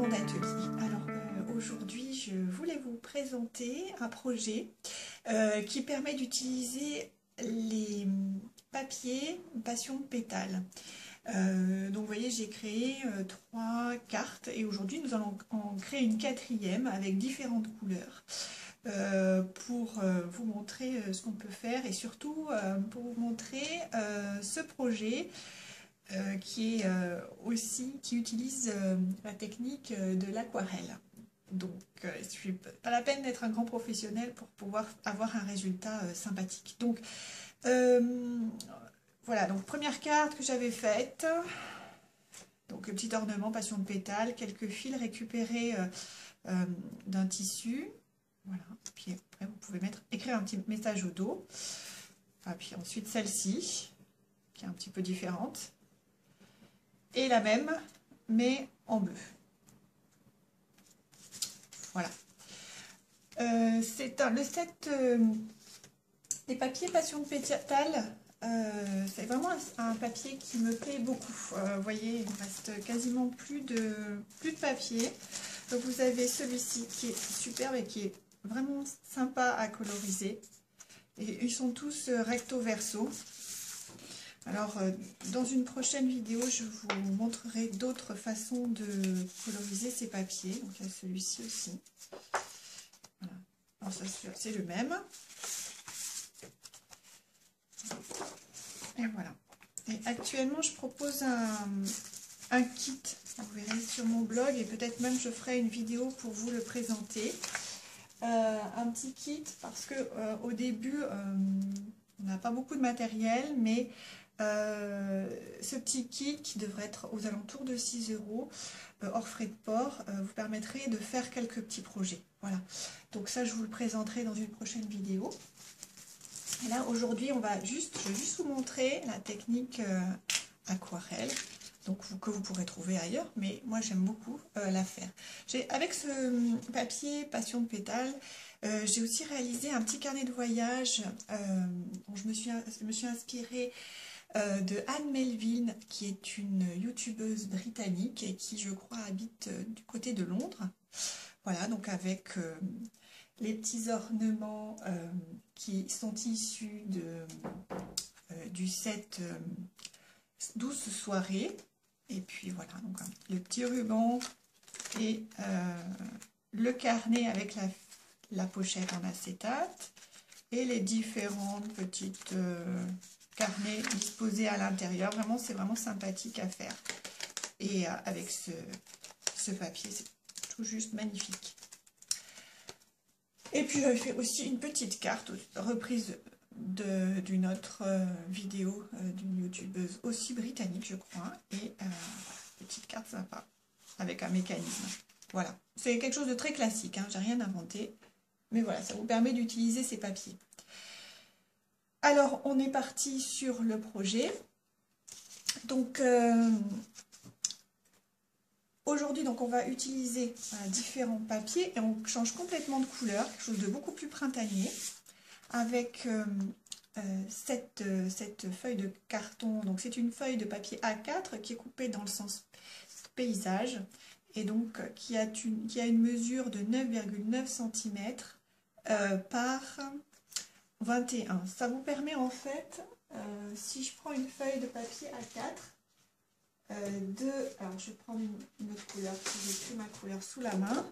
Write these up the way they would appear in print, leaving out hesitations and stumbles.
monde atelier. Alors aujourd'hui je voulais vous présenter un projet qui permet d'utiliser les papiers passion pétale. Donc vous voyez, j'ai créé 3 cartes et aujourd'hui nous allons en créer une 4e avec différentes couleurs pour vous montrer ce qu'on peut faire et surtout pour vous montrer ce projet qui utilise la technique de l'aquarelle. Donc il n'est pas la peine d'être un grand professionnel pour pouvoir avoir un résultat sympathique. Donc voilà, donc première carte que j'avais faite, donc le petit ornement passion de pétale, quelques fils récupérés d'un tissu, voilà, puis après vous pouvez écrire un petit message au dos, et puis ensuite celle-ci, qui est un petit peu différente, et la même, mais en bleu. Voilà. C'est le set des papiers passion de pétale. C'est vraiment un papier qui me plaît beaucoup. Vous voyez, il ne reste quasiment plus de papier. Donc vous avez celui-ci qui est superbe et qui est vraiment sympa à coloriser. Et ils sont tous recto verso. Alors, dans une prochaine vidéo, je vous montrerai d'autres façons de coloriser ces papiers. Donc, il y a celui-ci aussi. Voilà. Alors, ça, c'est le même. Et voilà. Et actuellement, je propose un kit. Vous verrez sur mon blog et peut-être même je ferai une vidéo pour vous le présenter. Un petit kit parce que au début, on n'a pas beaucoup de matériel, mais ce petit kit qui devrait être aux alentours de 6 €, hors frais de port, vous permettrait de faire quelques petits projets. Voilà, donc ça je vous le présenterai dans une prochaine vidéo. Et là aujourd'hui je vais juste vous montrer la technique aquarelle, donc que vous pourrez trouver ailleurs, mais moi j'aime beaucoup la faire. Avec ce papier passion de pétale, j'ai aussi réalisé un petit carnet de voyage dont je me suis inspirée de Anne Melville, qui est une youtubeuse britannique et qui, je crois, habite du côté de Londres. Voilà, donc avec les petits ornements qui sont issus du set Douce soirée. Et puis voilà, donc le petit ruban et le carnet avec la pochette en acétate et les différentes petites carnets disposés à l'intérieur. Vraiment, c'est vraiment sympathique à faire. Et avec ce papier, c'est tout juste magnifique. Et puis j'avais fait aussi une petite carte reprise d'une autre vidéo d'une youtubeuse aussi britannique, je crois. Et petite carte sympa avec un mécanisme. Voilà, c'est quelque chose de très classique, hein, j'ai rien inventé. Mais voilà, ça vous permet d'utiliser ces papiers. Alors, on est parti sur le projet. Donc, aujourd'hui, on va utiliser différents papiers et on change complètement de couleur, quelque chose de beaucoup plus printanier, avec cette feuille de carton. Donc, c'est une feuille de papier A4 qui est coupée dans le sens paysage et donc qui a une mesure de 9,9 cm par 21. Ça vous permet en fait, si je prends une feuille de papier A4, alors je vais prendre une autre couleur, si j'ai plus ma couleur sous la main.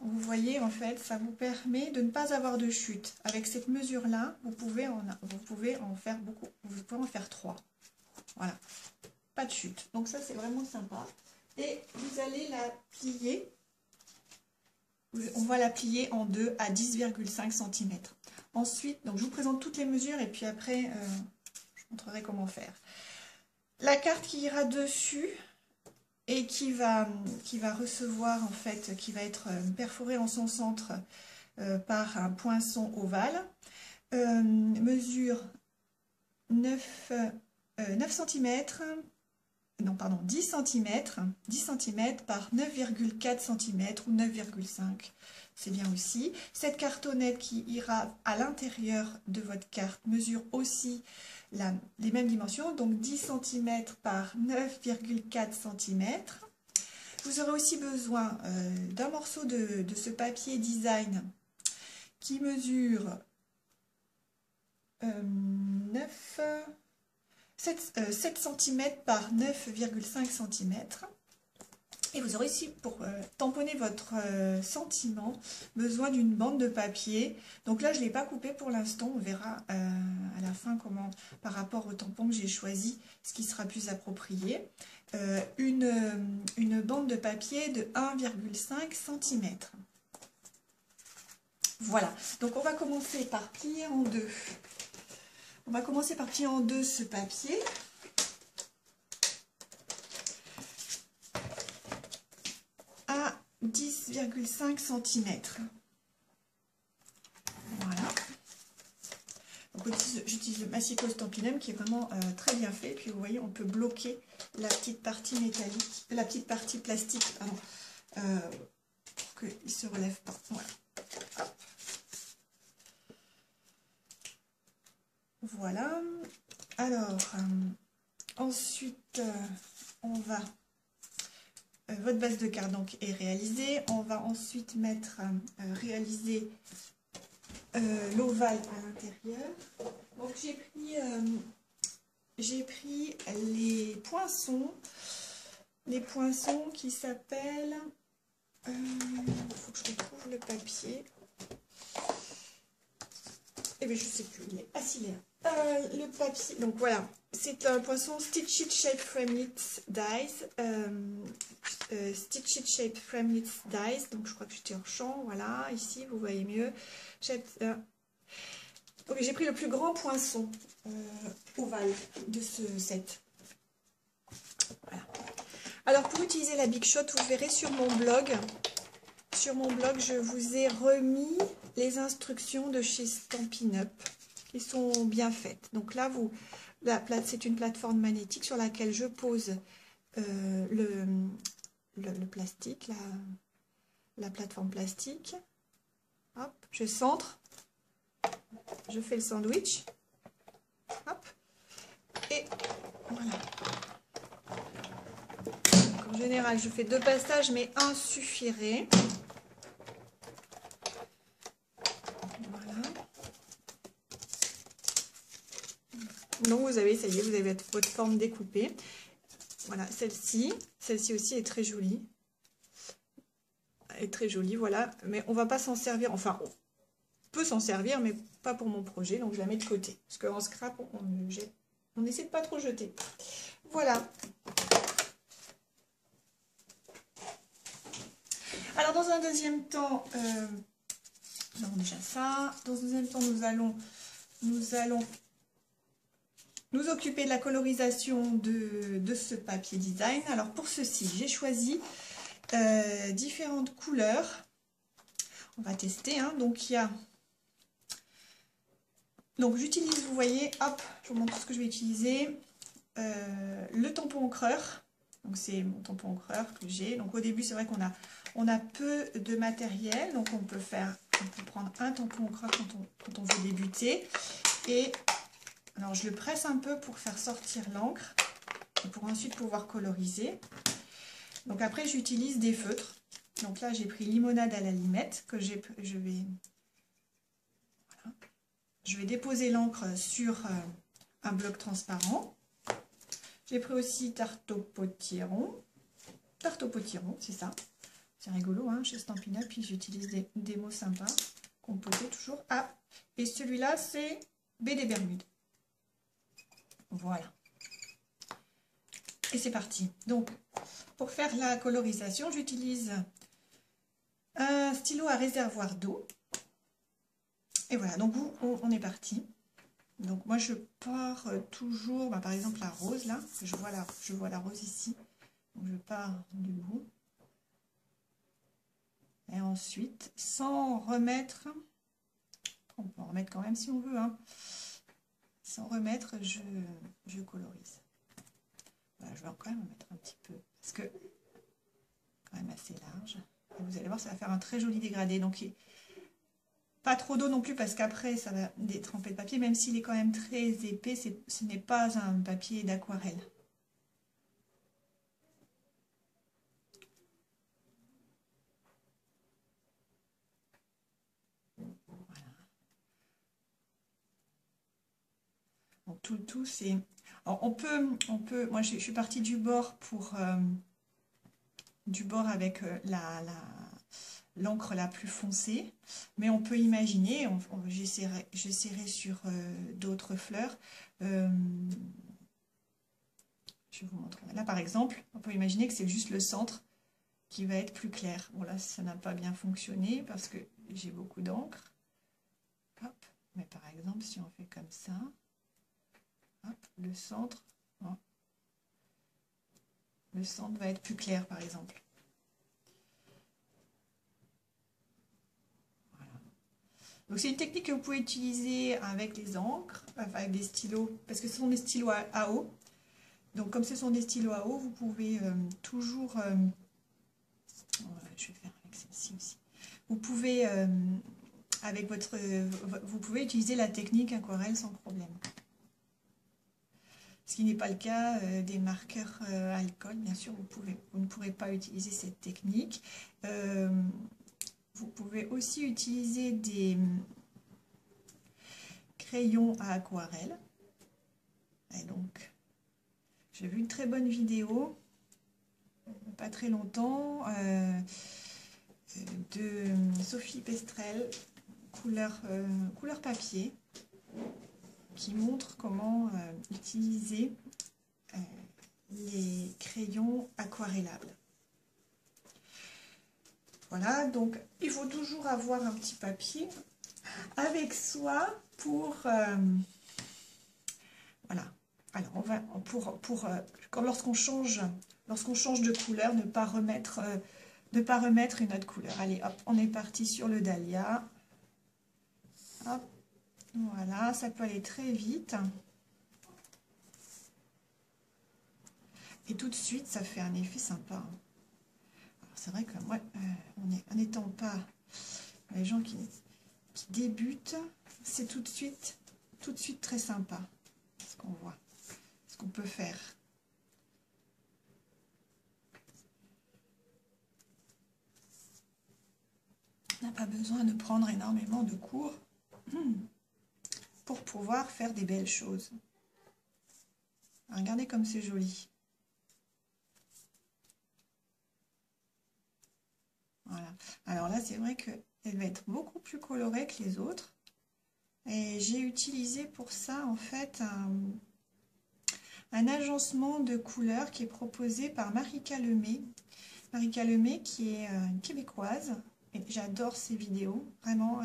Vous voyez en fait, ça vous permet de ne pas avoir de chute. Avec cette mesure là, vous pouvez en faire beaucoup, vous pouvez en faire 3. Voilà, pas de chute. Donc ça c'est vraiment sympa. Et vous allez la plier. On va la plier en 2 à 10,5 cm. Ensuite, donc je vous présente toutes les mesures et puis après, je vous montrerai comment faire. La carte qui ira dessus et qui va recevoir, en fait, qui va être perforée en son centre par un poinçon ovale, mesure 9 cm, non pardon, 10 cm par 9,4 cm ou 9,5, c'est bien aussi. Cette cartonnette qui ira à l'intérieur de votre carte mesure aussi les mêmes dimensions, donc 10 cm par 9,4 cm. Vous aurez aussi besoin d'un morceau de ce papier design qui mesure 7 cm par 9,5 cm. Et vous aurez aussi, pour tamponner votre sentiment, besoin d'une bande de papier. Donc là, je ne l'ai pas coupé pour l'instant. On verra à la fin comment, par rapport au tampon que j'ai choisi, ce qui sera plus approprié. Une bande de papier de 1,5 cm. Voilà. Donc on va commencer par plier en deux. On va commencer par plier en deux ce papier. À 10,5 cm. Voilà. J'utilise le Massico Stampinum qui est vraiment très bien fait. Puis vous voyez, on peut bloquer la petite partie métallique, la petite partie plastique, pardon, pour qu'il ne se relève pas. Voilà. Hop. Voilà. Alors, ensuite, on va... votre base de carte donc est réalisée. On va ensuite réaliser l'ovale à l'intérieur. Donc j'ai pris les poinçons qui s'appellent... il faut que je retrouve le papier. Eh bien, je sais plus, il est assis là. Le papier, donc voilà, c'est un poinçon Stitched Shape Framelits Dies. Stitched Shape Framelits Dies, donc je crois que j'étais en champ, voilà, ici vous voyez mieux. Donc j'ai pris le plus grand poinçon ovale de ce set. Voilà. Alors pour utiliser la Big Shot, vous verrez sur mon blog, je vous ai remis les instructions de chez Stampin' Up qui sont bien faites. Donc là, c'est une plateforme magnétique sur laquelle je pose le plastique, la plateforme plastique. Hop, je centre, je fais le sandwich. Hop, et voilà. Donc en général, je fais 2 passages, mais un suffirait. Donc vous avez, ça y est, vous avez votre forme découpée. Voilà, celle-ci aussi est très jolie. Elle est très jolie, voilà. Mais on va pas s'en servir, enfin, on peut s'en servir, mais pas pour mon projet. Donc je la mets de côté. Parce qu'en scrap, on essaie de pas trop jeter. Voilà. Alors dans un deuxième temps, nous avons déjà ça. Dans un deuxième temps, nous allons nous occuper de la colorisation de ce papier design. Alors pour ceci, j'ai choisi différentes couleurs. On va tester. Hein. Donc il y a... Donc j'utilise, vous voyez, hop, je vous montre ce que je vais utiliser. Le tampon encreur. Donc c'est mon tampon encreur que j'ai. Donc au début, c'est vrai qu'on a peu de matériel. Donc on peut prendre un tampon encreur quand on veut débuter. Et alors je le presse un peu pour faire sortir l'encre et pour ensuite pouvoir coloriser. Donc après j'utilise des feutres. Donc là j'ai pris limonade à la limette que je vais déposer l'encre sur un bloc transparent. J'ai pris aussi tarte au potiron. Tarte au potiron, c'est ça. C'est rigolo hein, chez Stampin' Up. Puis j'utilise des mots sympas. Composés toujours. Ah, et celui-là c'est baie des Bermudes. Voilà. Et c'est parti. Donc, pour faire la colorisation, j'utilise un stylo à réservoir d'eau. Et voilà, donc on est parti. Donc moi je pars toujours, par exemple la rose là, je vois la rose ici. Donc je pars du bout. Et ensuite, sans remettre, on peut en remettre quand même si on veut, hein. Sans remettre, je colorise. Voilà, je vais quand même en mettre un petit peu, parce que quand même assez large. Et vous allez voir, ça va faire un très joli dégradé. Donc pas trop d'eau non plus, parce qu'après ça va détremper le papier, même s'il est quand même très épais, ce n'est pas un papier d'aquarelle. tout le tout, c'est... On peut, moi je suis partie du bord pour du bord avec l'encre la plus foncée, mais on peut imaginer, j'essaierai sur d'autres fleurs. Je vais vous montrer. Là par exemple, on peut imaginer que c'est juste le centre qui va être plus clair. Bon là ça n'a pas bien fonctionné parce que j'ai beaucoup d'encre. Hop, mais par exemple si on fait comme ça, hop, le centre, hein, le centre va être plus clair par exemple. Voilà. Donc c'est une technique que vous pouvez utiliser avec les encres, enfin, avec des stylos, parce que ce sont des stylos à eau. Donc comme ce sont des stylos à eau, vous pouvez toujours... je vais faire avec celle-ci aussi. Vous pouvez, vous pouvez utiliser la technique aquarelle sans problème. Ce qui n'est pas le cas des marqueurs alcool, bien sûr, vous ne pourrez pas utiliser cette technique. Vous pouvez aussi utiliser des crayons à aquarelle. Et donc, j'ai vu une très bonne vidéo, pas très longtemps, de Sophie Pestrel, couleur papier, qui montre comment utiliser les crayons aquarellables. Voilà, donc il faut toujours avoir un petit papier avec soi pour... voilà. Alors, on va lorsqu'on change de couleur, ne pas remettre une autre couleur. Allez, hop, on est parti sur le dahlia. Hop, voilà, ça peut aller très vite. Et tout de suite, ça fait un effet sympa. C'est vrai que moi, en n'étant pas les gens qui débutent, c'est tout de suite très sympa ce qu'on voit, ce qu'on peut faire. On n'a pas besoin de prendre énormément de cours pour pouvoir faire des belles choses. Regardez comme c'est joli. Voilà. Alors là, c'est vrai qu'elle va être beaucoup plus colorée que les autres. Et j'ai utilisé pour ça, en fait, un agencement de couleurs qui est proposé par Marika Lemay. Marika Lemay, qui est une québécoise. Et j'adore ses vidéos. Vraiment,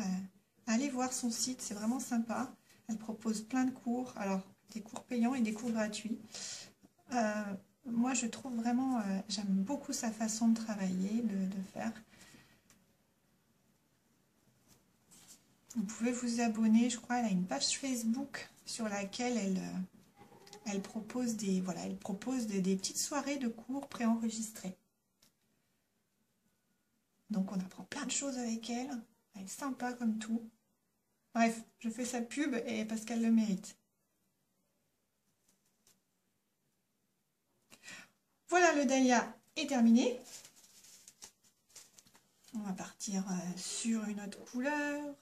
allez voir son site, c'est vraiment sympa. Elle propose plein de cours. Alors, des cours payants et des cours gratuits. Moi, je trouve vraiment, j'aime beaucoup sa façon de travailler, de faire. Vous pouvez vous abonner, je crois, elle a une page Facebook sur laquelle elle propose des petites soirées de cours préenregistrées. Donc on apprend plein de choses avec elle. Elle est sympa comme tout. Bref, je fais sa pub et parce qu'elle le mérite. Voilà, le dahlia est terminé. On va partir sur une autre couleur.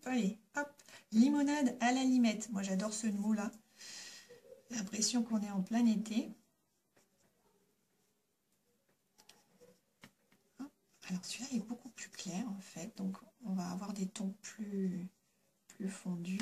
Allez, hop, limonade à la limette. Moi, j'adore ce mot-là. J'ai l'impression qu'on est en plein été. Alors, celui-là est beaucoup plus clair, en fait. Donc, on va avoir des tons plus fondus.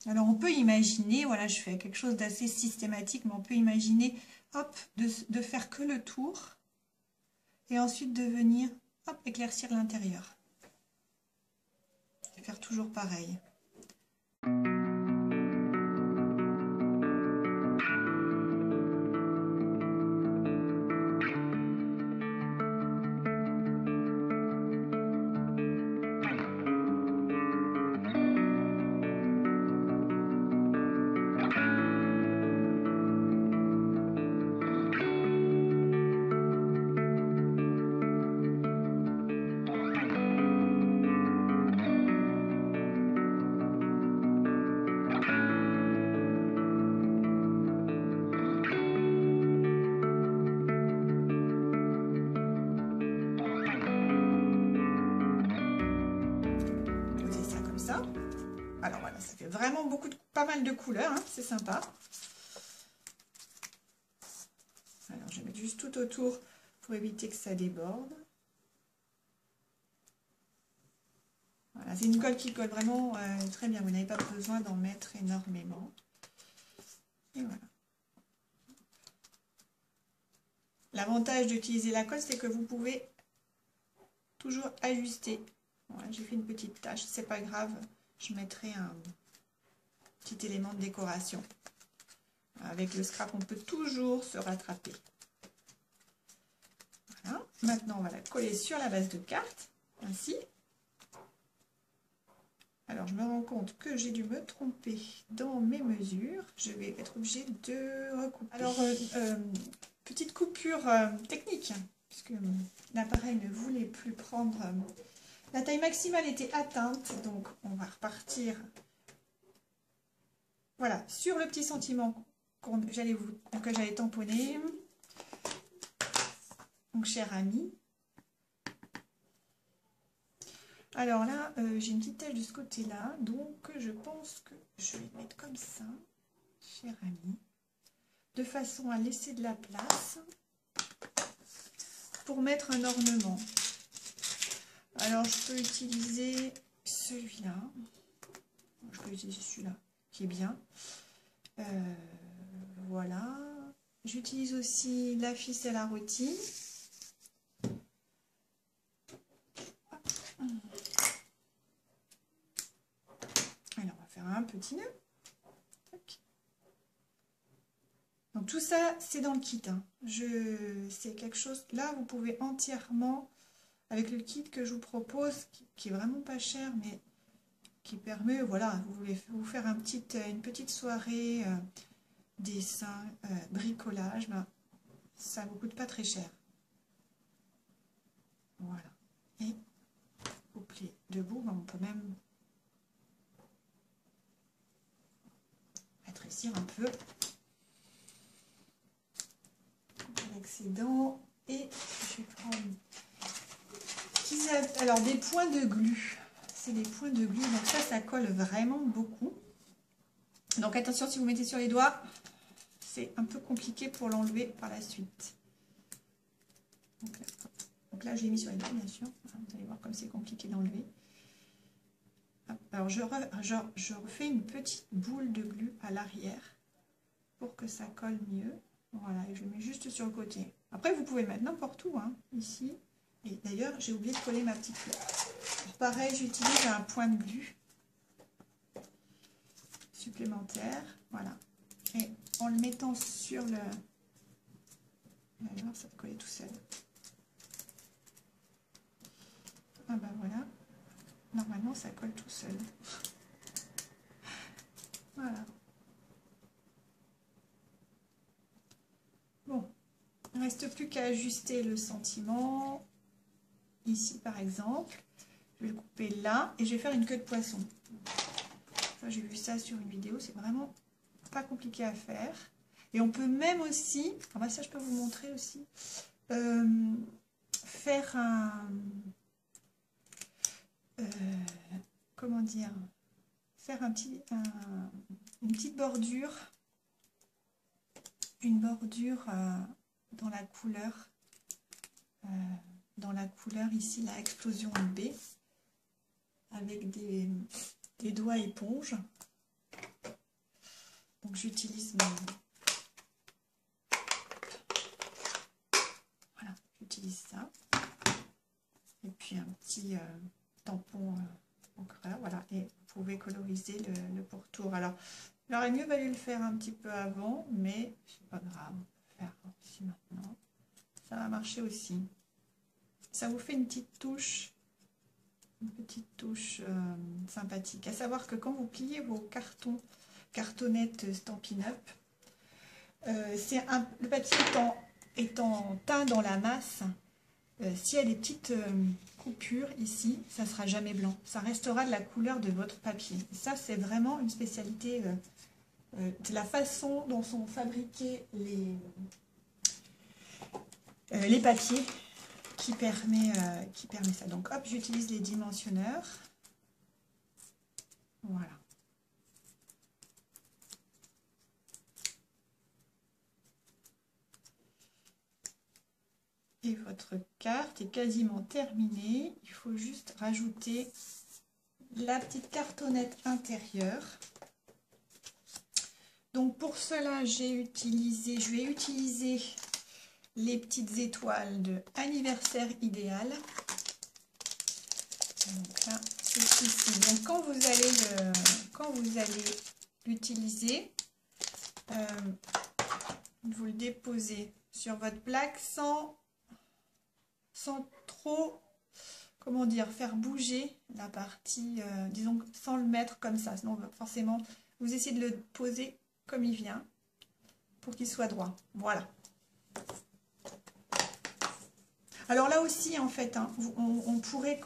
Alors on peut imaginer, voilà, je fais quelque chose d'assez systématique, mais on peut imaginer, hop, de faire que le tour et ensuite de venir, hop, éclaircir l'intérieur. Et faire toujours pareil. fait vraiment pas mal de couleurs, hein, c'est sympa. Alors je vais mettre juste tout autour pour éviter que ça déborde. Voilà, c'est une colle qui colle vraiment très bien, vous n'avez pas besoin d'en mettre énormément. Et voilà. L'avantage d'utiliser la colle, c'est que vous pouvez toujours ajuster. Voilà, j'ai fait une petite tache, c'est pas grave, je mettrai un petit élément de décoration. Avec le scrap, on peut toujours se rattraper. Voilà. Maintenant, on va la coller sur la base de carte, ainsi. Alors, je me rends compte que j'ai dû me tromper dans mes mesures. Je vais être obligée de recouper. Alors, petite coupure technique, puisque l'appareil ne voulait plus prendre... la taille maximale était atteinte, donc on va repartir. Voilà, sur le petit sentiment que j'allais tamponner. Donc, cher ami. Alors là, j'ai une petite tache de ce côté-là, donc je pense que je vais le mettre comme ça, cher ami, de façon à laisser de la place pour mettre un ornement. Alors je peux utiliser celui-là, je peux utiliser celui-là qui est bien. Voilà, j'utilise aussi la ficelle à rôti. Alors on va faire un petit nœud. Donc tout ça c'est dans le kit, hein. C'est quelque chose, là vous pouvez entièrement, avec le kit que je vous propose, qui est vraiment pas cher, mais qui permet, voilà, vous voulez vous faire une petite soirée dessin, bricolage, ben, ça vous coûte pas très cher. Voilà. Et au pli debout, ben, on peut même rétrécir un peu l'excédent. Et je vais prendre alors des points de glu. C'est des points de glu, donc ça colle vraiment beaucoup. Donc attention, si vous mettez sur les doigts, c'est un peu compliqué pour l'enlever par la suite. Donc là, je l'ai mis sur les doigts, bien sûr. Vous allez voir comme c'est compliqué d'enlever. Alors je refais une petite boule de glu à l'arrière pour que ça colle mieux. Voilà, et je le mets juste sur le côté. Après, vous pouvez le mettre n'importe où, hein, ici. Et d'ailleurs, j'ai oublié de coller ma petite fleur. Pareil, j'utilise un point de glu supplémentaire. Voilà. Et en le mettant sur le... Vous allez voir, ça va coller tout seul. Ah ben voilà. Normalement, ça colle tout seul. Voilà. Bon. Il ne reste plus qu'à ajuster le sentiment. Ici, par exemple. Je vais le couper là et je vais faire une queue de poisson. J'ai vu ça sur une vidéo, c'est vraiment pas compliqué à faire. Et on peut même aussi, ah bah ça je peux vous montrer aussi, faire un, comment dire, faire une petite bordure, dans la couleur ici, la explosion B, avec des doigts éponges. Donc j'utilise voilà, j'utilise ça. Et puis un petit tampon encreur, voilà. Et vous pouvez coloriser le pourtour. Alors, il aurait mieux valu le faire un petit peu avant, mais c'est pas grave, on peut faire ici maintenant. Ça va marcher aussi. Ça vous fait une petite touche sympathique. À savoir que quand vous pliez vos cartonnettes Stampin' Up, le papier étant teint dans la masse, s'il y a des petites coupures ici, ça ne sera jamais blanc. Ça restera de la couleur de votre papier. Et ça, c'est vraiment une spécialité de la façon dont sont fabriqués les papiers qui permet ça. Donc hop, j'utilise les dimensionneurs. Voilà. Et votre carte est quasiment terminée. Il faut juste rajouter la petite cartonnette intérieure. Donc pour cela, je vais utiliser les petites étoiles de anniversaire idéal. Donc là, c'est ici. Donc quand vous allez l'utiliser, vous le déposez sur votre plaque sans trop, comment dire, faire bouger la partie, disons sans le mettre comme ça. Sinon forcément, vous essayez de le poser comme il vient pour qu'il soit droit. Voilà. Alors là aussi, en fait, hein, on pourrait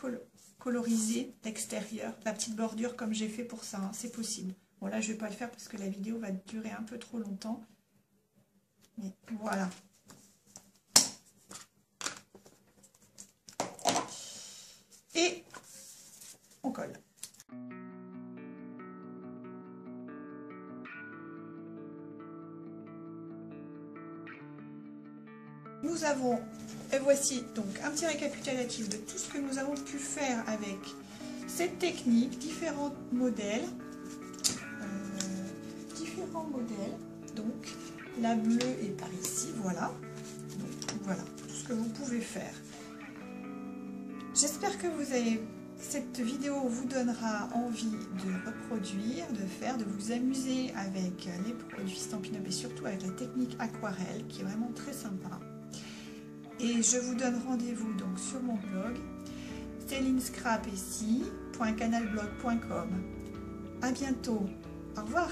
coloriser l'extérieur, la petite bordure comme j'ai fait pour ça, hein, c'est possible. Bon là, je ne vais pas le faire parce que la vidéo va durer un peu trop longtemps. Mais voilà. Et on colle. Nous avons, et voici donc un petit récapitulatif de tout ce que nous avons pu faire avec cette technique, différents modèles. Donc la bleue est par ici, voilà. Donc, voilà tout ce que vous pouvez faire. J'espère que cette vidéo vous donnera envie de reproduire, de vous amuser avec les produits Stampin' Up et surtout avec la technique aquarelle qui est vraiment très sympa. Et je vous donne rendez-vous donc sur mon blog celinescrapessy.canalblog.com. À bientôt. Au revoir.